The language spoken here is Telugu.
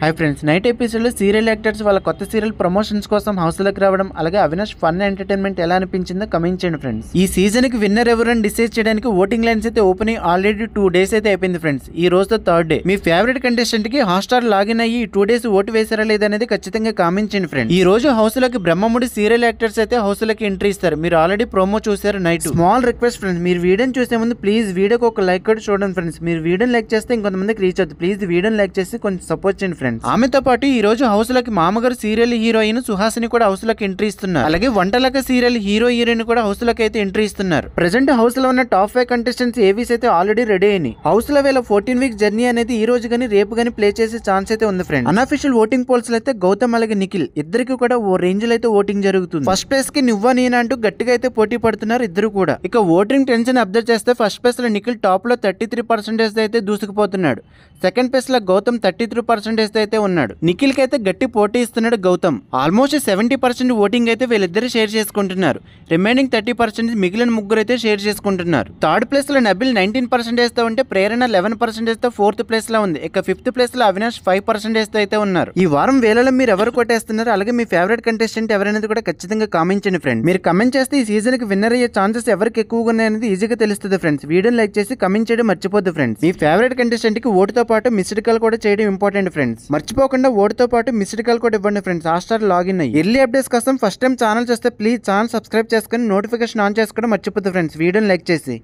హాయ్ ఫ్రెండ్స్, నైట్ ఎపిసోడ్లో సీరియల్ యాక్టర్స్ వాళ్ళ కొత్త సీరియల్ ప్రమోషన్స్ కోసం హౌస్లోకి రావడం, అలాగే అవినాష్ ఫన్ ఎంటర్టైన్మెంట్ ఎలా అనిపించిందో కమెంట్ చేయండి ఫ్రెండ్స్. ఈ సీజన్కి విన్నర్ ఎవరని డిసైడ్ చేయడానికి ఓటింగ్ లైన్స్ అయితే ఓపెన్ అయ్యి ఆల్రెడీ 2 days అయితే అయిపోయింది ఫ్రెండ్స్. ఈ రోజుతో 3rd డే. మీ ఫేవరెట్ కంటెస్టెంట్ కి హాట్‌స్టార్ లాగిన్ అయ్యి 2 days ఓటు వేసారా లేదనేది ఖచ్చితంగా కామెంట్ చేయండి ఫ్రెండ్స్. ఈ రోజు హౌస్లోకి బ్రహ్మముడి సీరియల్ యాక్టర్స్ అయితే హౌస్లోకి ఎంట్రీ ఇస్తారు. మీరు ఆల్రెడీ ప్రోమో చూసారు నైట్. స్మాల్ రిక్వెస్ట్ ఫ్రెండ్స్, మీరు వీడియోని చూసే ముందు ప్లీజ్ వీడియోకి ఒక లైక్ కూడా చూడండి ఫ్రెండ్స్. మీరు వీడియోని లైక్ చేస్తే ఇంకొంతమందికి రీచ్ అవుతుంది. ప్లీజ్ వీడియోని లైక్ చేసి కొంచెం సపోర్ట్ చేయండి ఫ్రెండ్స్. ఆమెతో పాటు ఈ రోజు హౌస్ లోకి మామగారు సీరియల్ హీరోయిన్ సుహాసిని కూడా హౌస్ లోకి ఎంట్రీ ఇస్తున్నారు. అలాగే వంటలక సీరియల్ హీరోయిన్ కూడా హౌస్ లోకి అయితే ఎంట్రీ ఇస్తున్నారు. ప్రెసెంట్ హౌస్ లో ఉన్న టాప్ 5 కంటెస్టెంట్స్ ఏవీస్ అయితే ఆల్రెడీ రెడీ అయినాయి. హౌస్ లో వీళ్ళ 14 వీక్ జర్నీ అనేది ఈ రోజు గానీ రేపు గానీ ప్లే చేసే ఛాన్స్ అయితే ఉంది ఫ్రెండ్. అన్అఫిషియల్ ఓటింగ్ పోల్స్ అయితే గౌతమ్ అలాగే నిఖిల్ ఇద్దరికి కూడా ఓ రేంజ్ లో అయితే ఓటింగ్ జరుగుతుంది. ఫస్ట్ ప్లేస్ కి నువ్వా నేనా అంటూ గట్టిగా అయితే పోటీ పడుతున్నారు ఇద్దరు కూడా. ఇక ఓటింగ్ టెన్షన్ అబ్జర్వ్ చేస్తే ఫస్ట్ ప్లేస్ లో నిఖిల్ టాప్ లో 33% అయితే దూసుకుపోతున్నాడు. సెకండ్ ప్లేస్ లో గౌతమ్ 33% అయితే ఉన్నాడు. నిఖిల్ కి అయితే గట్టి పోటీ ఇస్తున్నాడు గౌతమ్. ఆల్మోస్ట్ 70% ఓటింగ్ అయితే వీళ్ళిద్దరు షేర్ చేసుకుంటున్నారు. రిమైనింగ్ 30% మిగిలిన ముగ్గురు అయితే షేర్ చేసుకుంటున్నారు. థర్డ్ ప్లేస్ లో నబిల్ 19% తో ఉంటే ప్రేరణ 11% తో 4th ప్లేస్ లో ఉంది. ఇక 5th ప్లేస్ లో అవినాష్ 5% అయితే ఉన్నారు. ఈ వారం వేళలో మీరు ఎవరు కొట్టేస్తున్నారు, అలాగే మీ ఫేవరెట్ కంటెస్టెంట్ ఎవరైనా కూడా ఖచ్చితంగా కామెంట్ చేయండి ఫ్రెండ్. మీరు కామెంట్ చేస్తే ఈ సీజన్ కి విన్నర్ అయ్యే ఛాన్సెస్ ఎవరికి ఎక్కువగా ఉన్నాయనేది ఈజీగా తెలుస్తుంది ఫ్రెండ్స్. వీడియోని లైక్ చేసి కామెంట్ చేయడం మర్చిపోద్దు ఫ్రెండ్స్. మీ ఫేవరెట్ కంటెస్టెంట్ కి ఓటుతో పాటు మిస్డ్ కాల్ కూడా చేయడం ఇంపార్టెంట్ ఫ్రెండ్స్. మర్చిపోకుండా ఓటుతో పాటు మిస్డ్ కాల్ కూడా ఇవ్వండి ఫ్రెండ్స్. హాట్‌స్టార్ లాగిన్ అయ్యి ఎర్లీ అప్డేట్స్ కోసం ఫస్ట్ టైం ఛానల్ చూస్తే ప్లీజ్ ఛానల్ సబ్స్క్రైబ్ చేసుకుని నోటిఫికేషన్ ఆన్ చేసుకోవడం మర్చిపోద్దు ఫ్రెండ్స్. వీడియోని లైక్ చేసి